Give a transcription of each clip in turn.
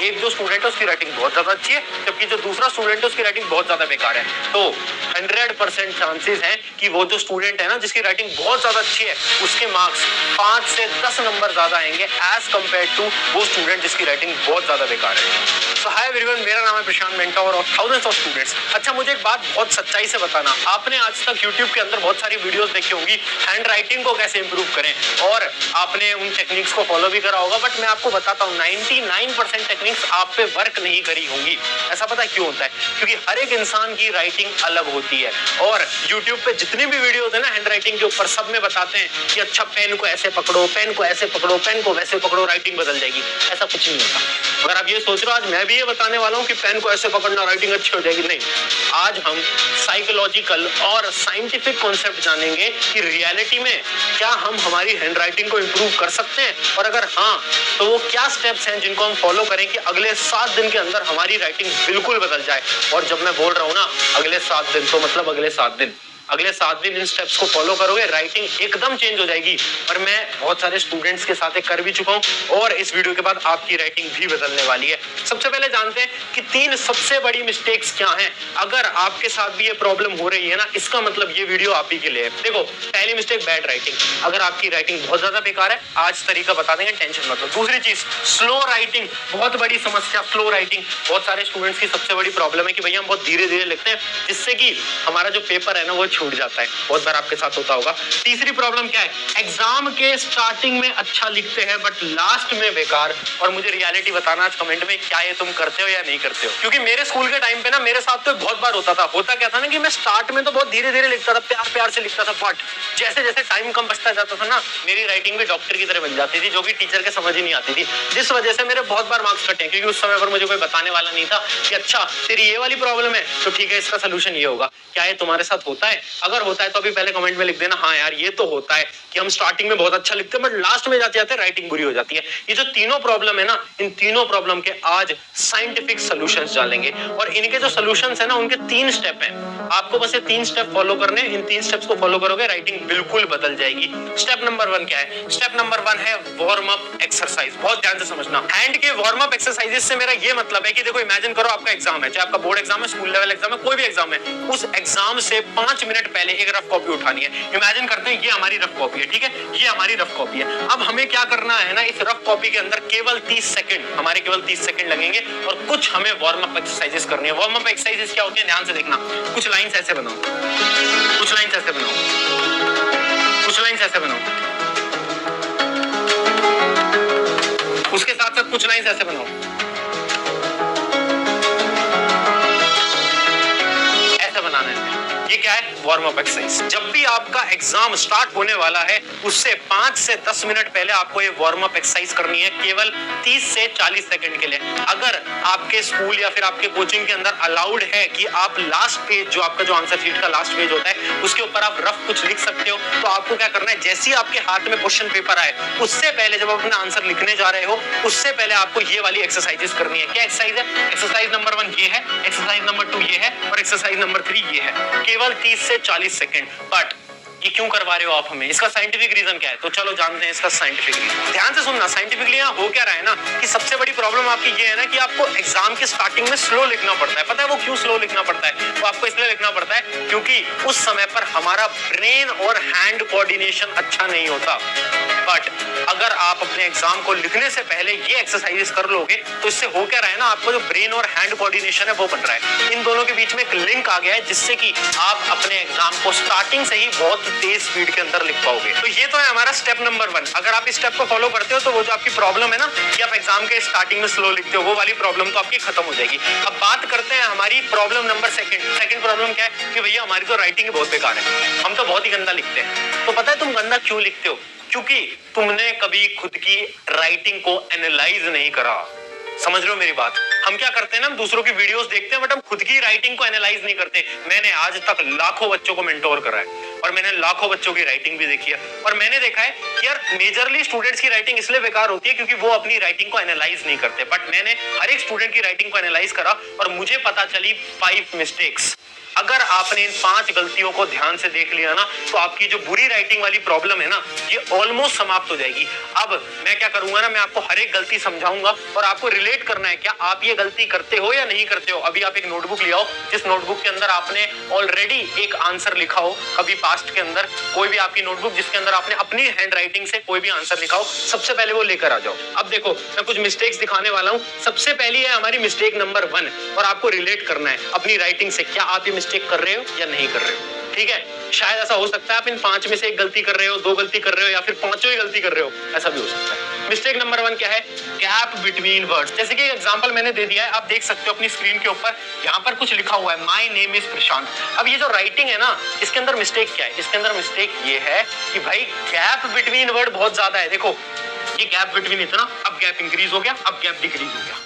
एक जो स्टूडेंट है उसकी राइटिंग बहुत ज्यादा अच्छी है, जबकि जो दूसरा स्टूडेंट है उसकी राइटिंग बहुत ज्यादा बेकार है। तो 100% चांसेस है कि वो जो स्टूडेंट है ना जिसकी राइटिंग बहुत ज्यादा अच्छी है उसके मार्क्स 5 से 10 नंबर ज्यादा आएंगे एज कंपेयर टू वो स्टूडेंट जिसकी राइटिंग बहुत ज्यादा बेकार है। So, हाय एवरीवन, मेरा नाम है प्रशांत मेंटोर और थाउजेंड्स ऑफ स्टूडेंट्स। अच्छा, मुझे एक बात बहुत सच्चाई से बताना, आपने आज तक YouTube के अंदर बहुत सारी वीडियोस देखी होंगी हैंड राइटिंग को कैसे इंप्रूव करें, और आपने उन टेक्निक्स को फॉलो भी करा होगा, बट मैं आपको बताता हूँ 99% टेक्निक्स आप पे वर्क नहीं करी होंगी। ऐसा पता क्यों होता है? क्योंकि हर एक इंसान की राइटिंग अलग होती है, और YouTube पे जितनी भी वीडियो होते हैं ना हैंड राइटिंग के ऊपर, सब में बताते हैं कि अच्छा पेन को ऐसे पकड़ो, पेन को ऐसे पकड़ो, पेन को वैसे पकड़ो, राइटिंग बदल जाएगी। ऐसा कुछ नहीं होता। अगर आप ये सोच रहे हो आज मैं भी ये बताने वाला हूँ कि पेन को ऐसे पकड़ना राइटिंग अच्छी हो जाएगी, नहीं। आज हम साइकोलॉजिकल और साइंटिफिक कॉन्सेप्ट जानेंगे कि रियलिटी में क्या हम हमारी हैंड राइटिंग को इंप्रूव कर सकते हैं, और अगर हाँ तो वो क्या स्टेप्स हैं जिनको हम फॉलो करें कि अगले 7 दिन के अंदर हमारी राइटिंग बिल्कुल बदल जाए। और जब मैं बोल रहा हूँ ना अगले 7 दिन, तो मतलब अगले 7 दिन, अगले 7 दिन इन स्टेप्स को फॉलो करोगे राइटिंग एकदम चेंज हो जाएगी। और मैं बहुत सारे स्टूडेंट्स के साथ कर भी चुका हूं, और इस वीडियो के बाद आपकी राइटिंग भी बदलने वाली है। सबसे पहले जानते हैं कि 3 सबसे बड़ी मिस्टेक्स क्या हैं। अगर आपके साथ भी ये प्रॉब्लम हो रही है ना, इसका मतलब ये वीडियो आप ही के लिए है। देखो, पहली मिस्टेक बैड राइटिंग। अगर आपकी राइटिंग बहुत ज्यादा बेकार है, आज तरीका बता देंगे, टेंशन मत लो। दूसरी चीज स्लो राइटिंग, बहुत बड़ी समस्या स्लो राइटिंग। बहुत सारे स्टूडेंट्स की सबसे बड़ी प्रॉब्लम है कि भैया हम बहुत धीरे धीरे लिखते हैं, जिससे कि हमारा जो पेपर है ना वो छूट जाता है। बहुत बार आपके साथ होता होगा। तीसरी प्रॉब्लम क्या है? एग्जाम के स्टार्टिंग में अच्छा लिखते हैं बट लास्ट में बेकार। और मुझे रियलिटी बताना आज कमेंट में, क्या ये तुम करते हो या नहीं करते हो? क्योंकि मेरे स्कूल के टाइम पे ना मेरे साथ तो बहुत बार होता था। होता क्या था ना कि मैं स्टार्ट में तो बहुत धीरे धीरे लिखता था, प्यार प्यार से लिखता था, बट जैसे जैसे टाइम कम बचता जाता था ना, मेरी राइटिंग भी डॉक्टर की तरह बन जाती थी, जो कि टीचर के समझ ही नहीं आती थी, जिस वजह से मेरे बहुत बार मार्क्स कटे। क्योंकि उस समय पर मुझे कोई बताने वाला नहीं था कि अच्छा तेरी ये वाली प्रॉब्लम है तो ठीक है, इसका सोल्यूशन ये होगा। क्या ये तुम्हारे साथ होता है? अगर होता है तो अभी पहले कमेंट में लिख देना हाँ यार ये तो होता है कि हम स्टार्टिंग में बहुत अच्छा लिखते हैं बट लास्ट में जाते जाते राइटिंग बुरी हो जाती है। ये जो तीनों प्रॉब्लम है ना, इन तीनों प्रॉब्लम के आज साइंटिफिक सॉल्यूशंस डालेंगे, और इनके जो सॉल्यूशंस है ना उनके 3 स्टेप हैं। आपको बस ये 3 स्टेप फॉलो करने, इन 3 स्टेप्स को फॉलो करोगे राइटिंग बिल्कुल बदल जाएगी। स्टेप नंबर 1 क्या है? स्टेप नंबर 1 है वार्म अप एक्सरसाइज। बहुत ध्यान से समझना। हैंड के वार्म अप एक्सरसाइजेस से मेरा ये मतलब है कि देखो, इमेजिन करो आपका एग्जाम है, चाहे आपका बोर्ड एग्जाम है, स्कूल लेवल एग्जाम है, कोई भी एग्जाम है, उस एग्जाम से 5 मिनट पहले एक रफ कॉपी उठानी है। इमेजिन करते हैं ये हमारी रफ कॉपी है, ठीक है, ये हमारी रफ कॉपी है। अब हमें क्या करना है ना, इस रफ कॉपी के अंदर केवल 30 सेकंड, हमारे केवल 30 सेकंड लगेंगे, और कुछ हमें वार्म अप एक्सरसाइजेस करनी है। वार्म अप एक्सरसाइजेस क्या होती है, ध्यान से देखना। कुछ लाइंस ऐसे बनाओ, कुछ लाइंस ऐसे बनाओ, कुछ लाइंस ऐसे बनाओ, उसके साथ साथ कुछ लाइंस ऐसे बनाओ, ऐसे बनाना है। ये क्या है? Warm up exercise. जब भी आपका एग्जाम स्टार्ट होने वाला है उससे 5 से 10 मिनट पहले आपको ये वार्म अप एक्सरसाइज करनी है, केवल 30 से 40 सेकंड के लिए। अगर आपके स्कूल या फिर आपके कोचिंग के अंदर अलाउड है कि आप लास्ट पेज, जो आपका जो आंसर शीट का लास्ट पेज होता है, उसके ऊपर आप रफ कुछ लिख सकते हो, तो आपको क्या करना है, जैसे ही आपके हाथ में क्वेश्चन पेपर आए उससे पहले, जब आप अपना आंसर लिखने जा रहे हो उससे पहले आपको ये वाली एक्सरसाइजेस करनी है। क्या एक्सरसाइज है? एक्सरसाइज नंबर 1 ये है, एक्सरसाइज नंबर 2 ये है, और एक्सरसाइज नंबर 3 ये है। केवल 30 से 40 सेकंड। बट ये क्यों करवा रहे हो आप हमें? इसका साइंटिफिक रीजन क्या है? तो चलो जानते हैं इसका साइंटिफिक रीजन। ध्यान से सुनना। साइंटिफिकली यहाँ हो क्या रहा है ना कि सबसे बड़ी प्रॉब्लम आपकी ये है ना कि आपको एग्जाम के स्टार्टिंग में स्लो लिखना पड़ता है। पता है वो क्यों स्लो लिखना पड़ता है? वो आपको इसलिए लिखना पड़ता है क्योंकि उस समय पर हमारा ब्रेन और हैंड कोऑर्डिनेशन अच्छा नहीं होता। बट अगर आप अपने एग्जाम को लिखने से पहले ये एक्सरसाइजेस कर लोगे तो इससे हो क्या रहा है ना, आपको जो ब्रेन और हैंड कोऑर्डिनेशन है वो बन रहा है। इन दोनों के बीच में एक लिंक आ गया है जिससे कि आप अपने एग्जाम को स्टार्टिंग से ही बहुत तेज स्पीड के अंदर लिख पाओगे। तो ये तो है हमारा स्टेप नंबर 1। अगर आप इस स्टेप को फॉलो करते हो तो वो जो आपकी प्रॉब्लम है ना कि आप एग्जाम के स्टार्टिंग में स्लो लिखते हो, वो वाली प्रॉब्लम तो आपकी खत्म हो जाएगी। अब बात करते हैं हमारी प्रॉब्लम नंबर सेकंड प्रॉब्लम क्या है कि भैया हमारी तो राइटिंग बहुत बेकार है, हम तो बहुत ही गंदा लिखते हैं। तो पता है तुम गंदा क्यों लिखते हो? क्योंकि तुमने कभी खुद की राइटिंग को एनालाइज नहीं करा। समझ रहे हो मेरी बात? हम क्या करते हैं ना, हम दूसरों की वीडियोस देखते हैं बट हम खुद की राइटिंग को एनालाइज नहीं करते। मैंने आज तक लाखों बच्चों को मेंटोर करा है और मैंने लाखों बच्चों की राइटिंग भी देखी है, और मैंने देखा है कि यार मेजरली स्टूडेंट्स की राइटिंग इसलिए बेकार होती है क्योंकि वो अपनी राइटिंग को एनालाइज नहीं करते। बट मैंने हर एक स्टूडेंट की राइटिंग को एनालाइज करा और मुझे पता चली 5 मिस्टेक्स। अगर आपने इन 5 गलतियों को ध्यान से देख लिया ना, तो आपकी जो बुरी राइटिंग वाली प्रॉब्लम है ना, ये ऑलमोस्ट समाप्त हो जाएगी। अब मैं क्या करूंगा ना, मैं आपको हर एक गलती समझाऊंगा और आपको रिलेट करना है क्या आप ये गलती करते हो या नहीं करते हो। अभी आप एक नोटबुक ले आओ, जिस नोटबुक के अंदर आपने ऑलरेडी एक आंसर लिखा हो, कभी पास्ट के अंदर कोई भी आपकी नोटबुक जिसके अंदर आपने अपनी हैंड राइटिंग से कोई भी आंसर लिखा हो, सबसे पहले वो लेकर आ जाओ। अब देखो, मैं कुछ मिस्टेक्स दिखाने वाला हूं। सबसे पहली है हमारी मिस्टेक नंबर 1, और आपको रिलेट करना है अपनी राइटिंग से, क्या आप ये मिस्टेक कर रहे हो या नहीं कर रहे हो। ठीक है, शायद ऐसा हो सकता है आप इन 5 में से एक गलती कर रहे हो, 2 गलती कर रहे हो, या फिर 5 ही गलती कर रहे हो, ऐसा भी हो सकता है। मिस्टेक नंबर 1 क्या है? Gap between words. जैसे कि एग्जांपल मैंने दे दिया है, आप देख सकते हो अपनी स्क्रीन के ऊपर, यहाँ पर कुछ लिखा हुआ है, माय नेम इज प्रशांत। अब ये जो राइटिंग है ना, इसके अंदर मिस्टेक क्या है? इसके अंदर मिस्टेक ये है कि भाई गैप बिटवीन वर्ड बहुत ज्यादा है। देखो, ये गैप बिटवीन इतना, अब गैप इंक्रीज हो गया, अब गैप डिक्रीज हो गया।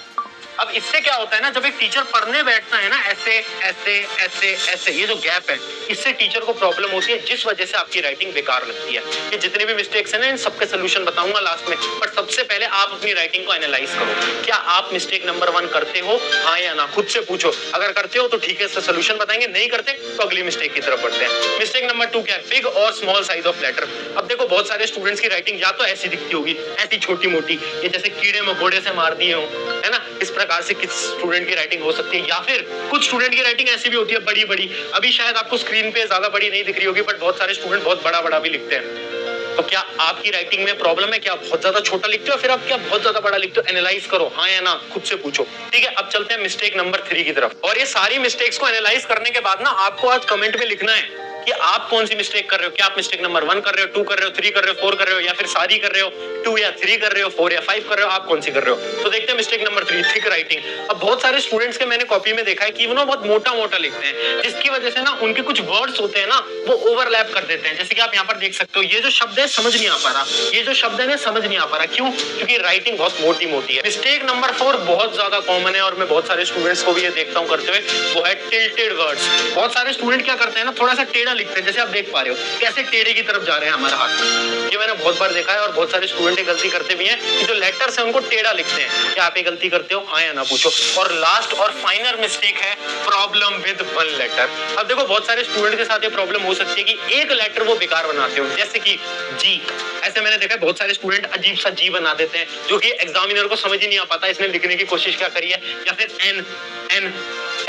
अब इससे क्या होता है ना, जब एक टीचर पढ़ने बैठता है ना, ऐसे ऐसे ऐसे ऐसे, ये जो गैप है, इससे टीचर को प्रॉब्लम होती है, जिस वजह से आपकी राइटिंग बेकार लगती है। ये जितने भी मिस्टेक्स हैं ना, इन सबके सोल्यूशन बताऊंगा लास्ट में, पर सबसे पहले आप अपनी राइटिंग को एनालाइज करो। क्या आप मिस्टेक नंबर 1 करते हो, हाँ या ना? खुद से पूछो। अगर करते हो तो ठीक है, इसका सोल्यूशन बताएंगे, नहीं करते तो अगली मिस्टेक की तरफ बढ़ते हैं। मिस्टेक नंबर 2 क्या है? बिग और स्मॉल साइज ऑफ लेटर। अब देखो, बहुत सारे स्टूडेंट्स की राइटिंग या तो ऐसी दिखती होगी, ऐसी छोटी मोटी, ये जैसे कीड़े मकोड़े से मार दिए हो, है ना, इस प्रकार से किस स्टूडेंट की राइटिंग हो सकती है। या फिर कुछ स्टूडेंट की राइटिंग ऐसी भी होती है बड़ी बड़ी। अभी शायद आपको स्क्रीन पे ज्यादा बड़ी नहीं दिख रही होगी, बट बहुत सारे स्टूडेंट बहुत बड़ा बड़ा भी लिखते हैं। तो क्या आपकी राइटिंग में प्रॉब्लम है? क्या आप बहुत ज्यादा छोटा लिखते हो, फिर आप क्या बहुत ज्यादा बड़ा लिखते हो? एनालाइज करो, हाँ या ना, खुद से पूछो। ठीक है, अब चलते हैं मिस्टेक नंबर 3 की तरफ। और ये सारी मिस्टेक्स को एनालाइज करने के बाद ना, आपको आज कमेंट में लिखना है कि आप कौन सी मिस्टेक कर रहे हो। क्या आप मिस्टेक नंबर 1 कर रहे हो, 2 कर रहे हो, 3 कर रहे हो, 4 कर रहे हो, या फिर सारी कर रहे हो, 2 या 3 कर रहे हो, 4 या 5 कर रहे हो, आप कौन सी कर रहे हो। तो देखते हैं मिस्टेक नंबर 3, थिक राइटिंग। अब बहुत सारे स्टूडेंट्स के मैंने कॉपी में देखा है कि वो ना बहुत मोटा मोटा लिखते हैं, जिसकी वजह से ना उनके कुछ वर्ड्स होते हैं ना, वो ओवरलैप कर देते हैं। जैसे कि आप यहाँ पर देख सकते हो, ये जो शब्द है समझ नहीं आ पा रहा, ये जो शब्द है ना समझ नहीं आ पा रहा। क्यों? क्योंकि राइटिंग बहुत मोटी मोटी है। मिस्टेक नंबर 4 बहुत ज्यादा कॉमन है, और मैं बहुत सारे स्टूडेंट्स को भी ये देखता हूँ करते हुए, वो है टिल्टेड वर्ड्स। बहुत सारे स्टूडेंट क्या करते हैं ना, थोड़ा सा टेढ़ा लिखते हैं। जैसे आप देख पा रहे हो कैसे टेढ़े की तरफ जा रहे हैं हमारा हाथ, ये मैंने बहुत बार देखा है। और बहुत सारे स्टूडेंट ये गलती करते भी हैं कि जो लेटर्स हैं उनको टेढ़ा लिखते हैं। क्या आप ये गलती करते हो, हाँ या ना, पूछो। और लास्ट और फाइनल मिस्टेक है प्रॉब्लम विद 1 लेटर। अब देखो, बहुत सारे स्टूडेंट के साथ ये प्रॉब्लम हो सकती है कि एक लेटर वो बेकार बनाते हो, जैसे कि जी। ऐसे मैंने देखा है, बहुत सारे स्टूडेंट अजीब सा जी बना देते हैं, जो कि एग्जामिनर को समझ ही नहीं आ पाता इसने लिखने की कोशिश क्या करी है। या फिर एन एन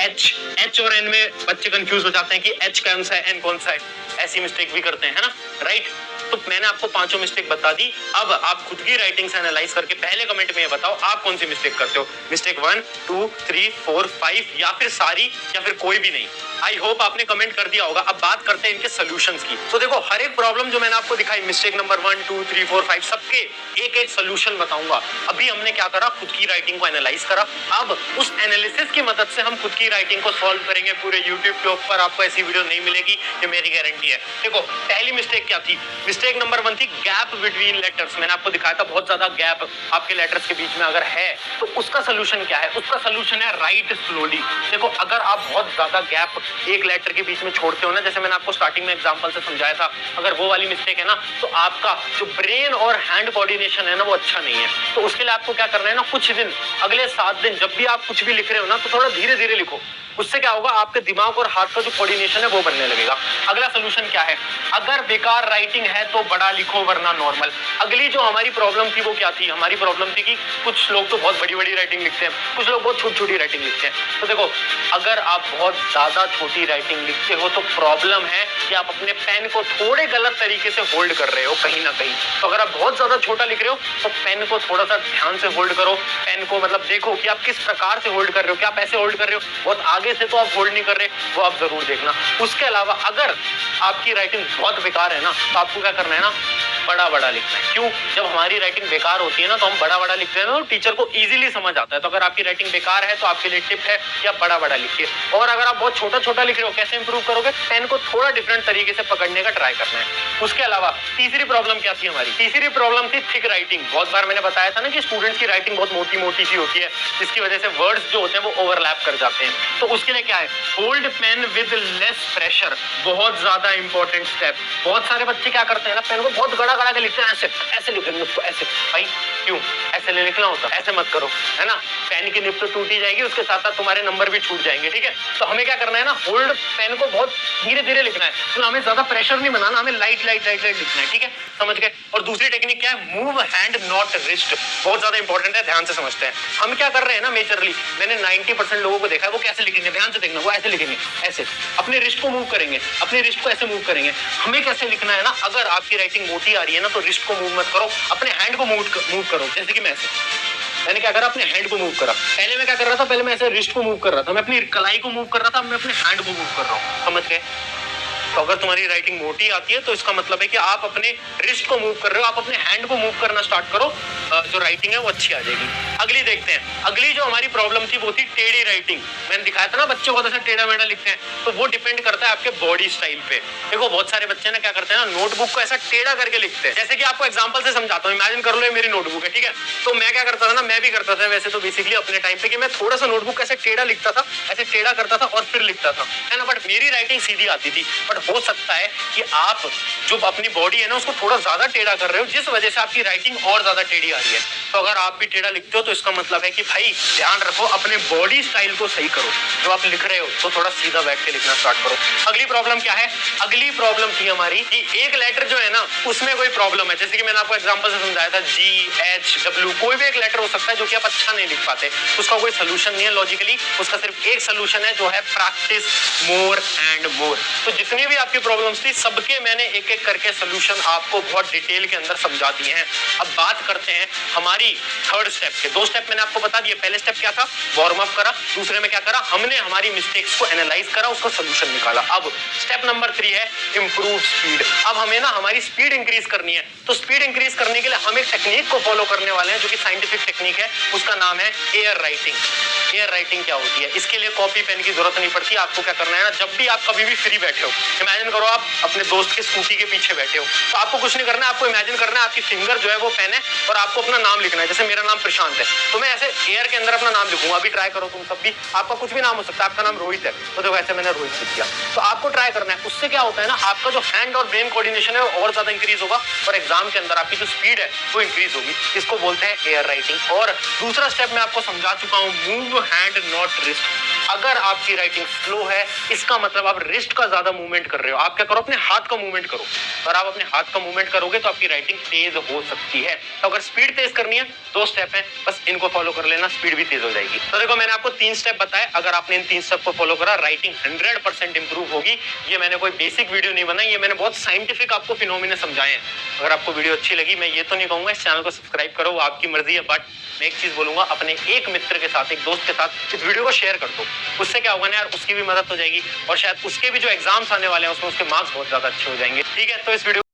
एच और एन में बच्चे कंफ्यूज हो जाते हैं कि एच कौन सा है, एन कौन सा है। ऐसी मिस्टेक भी करते हैं, है ना, राइट। तो मैंने आपको 5 मिस्टेक बता दी। अब आप खुद की राइटिंग से एनालाइज करके पहले कमेंट में ये बताओ आप कौन सी मिस्टेक करते हो। मिस्टेक 1, 2, 3, 4, 5, या फिर सारी, या फिर कोई भी नहीं। आई होप आपने कमेंट कर दिया होगा। अब बात करते हैं इनके सोल्यूशंस की। तो देखो, हर एक प्रॉब्लम जो मैंने आपको दिखाई, मिस्टेक नंबर 1, 2, 3, 4, 5, सबके एक एक सोल्यूशन बताऊंगा। अभी हमने क्या करा, खुद की राइटिंग को एनालाइज करा। अब उस एनालिसिस की मदद से हम खुद की राइटिंग को सॉल्व करेंगे। पूरे यूट्यूब के ऊपर आपको ऐसी वीडियो नहीं मिलेगी, ये मेरी गारंटी है। देखो, पहली मिस्टेक क्या थी? मिस्टेक नंबर 1 थी गैप बिटवीन लेटर्स। मैंने आपको दिखाया था बहुत ज्यादा गैप आपके लेटर्स के बीच में अगर है तो उसका सोल्यूशन क्या है? उसका सोल्यूशन है राइट स्लोली। देखो, अगर आप बहुत ज्यादा गैप एक लेटर के बीच में छोड़ते हो ना, जैसे मैंने आपको स्टार्टिंग में एग्जांपल से समझाया था, अगर वो वाली मिस्टेक है ना, तो आपका जो ब्रेन और हैंड कोऑर्डिनेशन है ना, वो अच्छा नहीं है। तो उसके लिए आपको क्या करना है ना, कुछ दिन, अगले 7 दिन, जब भी आप कुछ भी लिख रहे हो ना, तो थोड़ा धीरे धीरे लिखो। उससे क्या होगा, आपके दिमाग और हाथ का जो कोऑर्डिनेशन है वो बनने लगेगा। अगला सोल्यूशन क्या है? अगर बेकार राइटिंग है तो बड़ा लिखो, वरना नॉर्मल। अगली जो हमारी प्रॉब्लम थी वो क्या थी? हमारी प्रॉब्लम थी कि कुछ लोग तो बहुत बड़ी बड़ी राइटिंग लिखते हैं, कुछ लोग बहुत छोटी छोटी राइटिंग लिखते हैं। तो देखो, अगर आप बहुत ज्यादा छोटी राइटिंग लिखते हो तो प्रॉब्लम है कि आप अपने पेन को थोड़े गलत तरीके से होल्ड कर रहे हो कहीं ना कहीं। तो अगर आप बहुत ज्यादा छोटा लिख रहे हो तो पेन को थोड़ा सा ध्यान से होल्ड करो। पेन को मतलब देखो कि आप किस प्रकार से होल्ड कर रहे हो। क्या आप ऐसे होल्ड कर रहे हो, बहुत आगे से तो आप होल्ड नहीं कर रहे, वो आप जरूर देखना। उसके अलावा अगर आपकी राइटिंग बहुत बेकार है ना, तो आपको क्या करना है ना, बड़ा बड़ा लिखना है। क्यों? जब हमारी राइटिंग बेकार होती है ना, तो हम बड़ा बड़ा लिखते हैं ना, तो टीचर को इजीली समझ आता है। तो अगर आपकी राइटिंग बेकार है तो आपके लिए टिप है कि आप बड़ा बड़ा लिखिए। और अगर आप बहुत छोटा छोटा लिख रहे हो, कैसे इंप्रूव करोगे? पेन को थोड़ा डिफरेंट तरीके से पकड़ने का ट्राई करना है। उसके अलावा तीसरी प्रॉब्लम क्या थी हमारी? तीसरी प्रॉब्लम थी थिक राइटिंग। बहुत बार मैंने बताया था ना कि स्टूडेंट्स की राइटिंग बहुत मोटी मोटी सी होती है, जिसकी वजह से वर्ड्स जो होते हैं वो ओवरलैप कर जाते हैं। तो उसके लिए क्या है? Hold pen with less pressure, बहुत ज्यादा इंपॉर्टेंट स्टेप। बहुत सारे बच्चे क्या करते हैं ना, पेन को बहुत कड़ा कड़ा के लिखते हैं, ऐसे ऐसे लिखेंगे उसको ऐसे। भाई क्यों ऐसे नहीं लिखना होता? ऐसे मत करो, है ना। पेन की निब तो टूट ही जाएगी, उसके साथ साथ तुम्हारे नंबर भी छूट जाएंगे, ठीक है। तो हमें क्या करना है ना, होल्ड पेन को बहुत धीरे धीरे लिखना है, तो हमें ज्यादा प्रेशर नहीं बनाना, हमें लाइट लाइट लाइट लाइट लिखना है, ठीक है, समझ गए। और दूसरी टेक्निक क्या है, मूव हैंड नॉट रिस्ट, बहुत ज्यादा इंपॉर्टेंट है, ध्यान से समझते हैं। हम क्या कर रहे हैं ना, मेजरली मैंने 90% लोगों को देखा है, वो कैसे लिखेंगे, ध्यान से देखना, वो ऐसे लिखेंगे, ऐसे अपने रिस्ट को मूव करेंगे, अपने रिस्ट को ऐसे मूव करेंगे। हमें कैसे लिखना है ना, अगर आपकी राइटिंग मोटी आ रही है ना, तो रिस्ट को मूव मत करो, अपने हैंड को मूव करो। जैसे कि मैं ऐसे, मैंने क्या करा, अपने हैंड को मूव करा। पहले मैं क्या कर रहा था, पहले मैं ऐसे रिस्ट को मूव कर रहा था, मैं अपनी कलाई को मूव कर रहा था, मैं अपने हैंड को मूव कर रहा हूँ, समझ गए। तो अगर तुम्हारी राइटिंग मोटी आती है तो इसका मतलब है कि आप अपने रिस्ट को मूव कर रहे हो, आप अपने हैंड को मूव करना स्टार्ट करो, जो राइटिंग है वो अच्छी आ जाएगी। अगली देखते हैं, अगली जो हमारी प्रॉब्लम थी वो थी टेढ़ी राइटिंग। मैंने दिखाया था ना, बच्चे बहुत ऐसा टेढ़ा मेढ़ा लिखते हैं, तो वो डिपेंड करता है आपके बॉडी स्टाइल पे। देखो बहुत सारे बच्चे ना क्या करते हैं ना, नोटबुक को ऐसा टेढ़ा करके लिखते हैं। जैसे कि आपको एग्जांपल से समझाता हूँ, इमेजिन कर लो ये मेरी नोटबुक है, ठीक है। तो मैं क्या करता था ना, मैं भी करता था वैसे तो बेसिकली अपने टाइम पे, कि मैं थोड़ा सा नोटबुक ऐसे टेढ़ा लिखता था, ऐसे टेढ़ा करता था और फिर लिखता था, है ना। बट मेरी राइटिंग सीधी आती थी। बट हो सकता है कि आप जो अपनी बॉडी है ना उसको थोड़ा ज्यादा टेढ़ा कर रहे हो, जिस वजह से आपकी राइटिंग और ज्यादा टेढ़ी आ रही है। तो अगर आप भी टेढ़ा लिखते हो तो इसका मतलब है कि भाई ध्यान रखो, अपने बॉडी स्टाइल को सही करो। जो आप लिख रहे हो तो थोड़ा सीधा बैठ के लिखना स्टार्ट करो। अगली प्रॉब्लम क्या है, अगली प्रॉब्लम थी हमारी कि एक लेटर जो है ना उसमें कोई प्रॉब्लम है। जैसे कि मैंने आपको एग्जांपल से समझाया था, GHW, कोई भी एक लेटर हो सकता है जो कि आप अच्छा नहीं लिख पाते, उसका कोई सोल्यूशन नहीं है लॉजिकली, उसका सिर्फ एक सोल्यूशन है, जो है प्रैक्टिस मोर एंड मोर। तो जितनी भी आपकी प्रॉब्लम्स थी सबके मैंने एक एक करके सोल्यूशन आपको बहुत डिटेल के अंदर समझा दिए हैं। अब बात करते हैं हमारी थर्ड स्टेप के। दो स्टेप मैंने आपको बता दिए, पहले स्टेप क्या था, वार्म अप करा, दूसरे में क्या करा, हमने हमारी मिस्टेक्स को एनालाइज करा, उसका सोल्यूशन निकाला। अब स्टेप नंबर 3 है इंप्रूव स्पीड। अब हमें ना हमारी स्पीड इंक्रीज करनी है, तो स्पीड इंक्रीज करने के लिए हम एक टेक्निक को फॉलो करने वाले हैं, जो कि साइंटिफिक टेक्निक है, उसका नाम है एयर राइटिंग। एयर राइटिंग क्या होती है, इसके लिए कॉपी पेन की जरूरत नहीं पड़ती। आपको क्या करना है ना, जब भी आप कभी भी फ्री बैठे हो, इमेजिन करो आप अपने दोस्त के स्कूटी के पीछे बैठे हो, तो आपको कुछ नहीं करना है, आपको इमेजिन करना है आपकी फिंगर जो है वो पेन है और आपको अपना नाम लिखना है। जैसे मेरा नाम प्रशांत है, तो मैं ऐसे एयर के अंदर अपना नाम लिखूंगा। अभी ट्राई करो तुम सब भी, आपका कुछ भी नाम हो सकता है, आपका नाम रोहित है, तो देखो ऐसे मैंने रोहित लिख दिया। तो आपको ट्राई करना है, उससे क्या होता है ना, आपका जो हैंड और ब्रेन कोऑर्डिनेशन है वो और ज्यादा इंक्रीज होगा और एग्जाम के अंदर आपकी जो स्पीड है वो इंक्रीज होगी। इसको बोलते हैं एयर राइटिंग। और दूसरा स्टेप मैं आपको समझा चुका हूं, मूव हैंड नॉट रिस्ट। अगर आपकी राइटिंग स्लो है, इसका मतलब आप रिस्ट का ज्यादा मूवमेंट कर रहे हो। आप क्या करो, अपने हाथ का मूवमेंट करो। अगर आप अपने हाथ का मूवमेंट करोगे तो आपकी राइटिंग तेज हो सकती है। तो अगर स्पीड तेज करनी है, 2 स्टेप है, बस इनको फॉलो कर लेना, स्पीड भी तेज हो जाएगी। तो देखो मैंने आपको 3 स्टेप बताए, अगर आपने इन 3 स्टेप को फॉलो करा, राइटिंग 100% इंप्रूव होगी। ये मैंने कोई बेसिक वीडियो नहीं बनाई, ये मैंने बहुत साइंटिफिक आपको फिनोमिना समझाए हैं। अगर आपको वीडियो अच्छी लगी, मैं ये तो नहीं कहूंगा इस चैनल को सब्सक्राइब करो, वो आपकी मर्जी है, बट मैं एक चीज बोलूंगा, अपने एक मित्र के साथ, एक दोस्त के साथ इस वीडियो को शेयर कर दो। उससे क्या होगा ना यार, उसकी भी मदद हो जाएगी और शायद उसके भी जो एग्जाम्स आने वाले हैं उसमें उसके मार्क्स बहुत ज्यादा अच्छे हो जाएंगे। ठीक है, तो इस वीडियो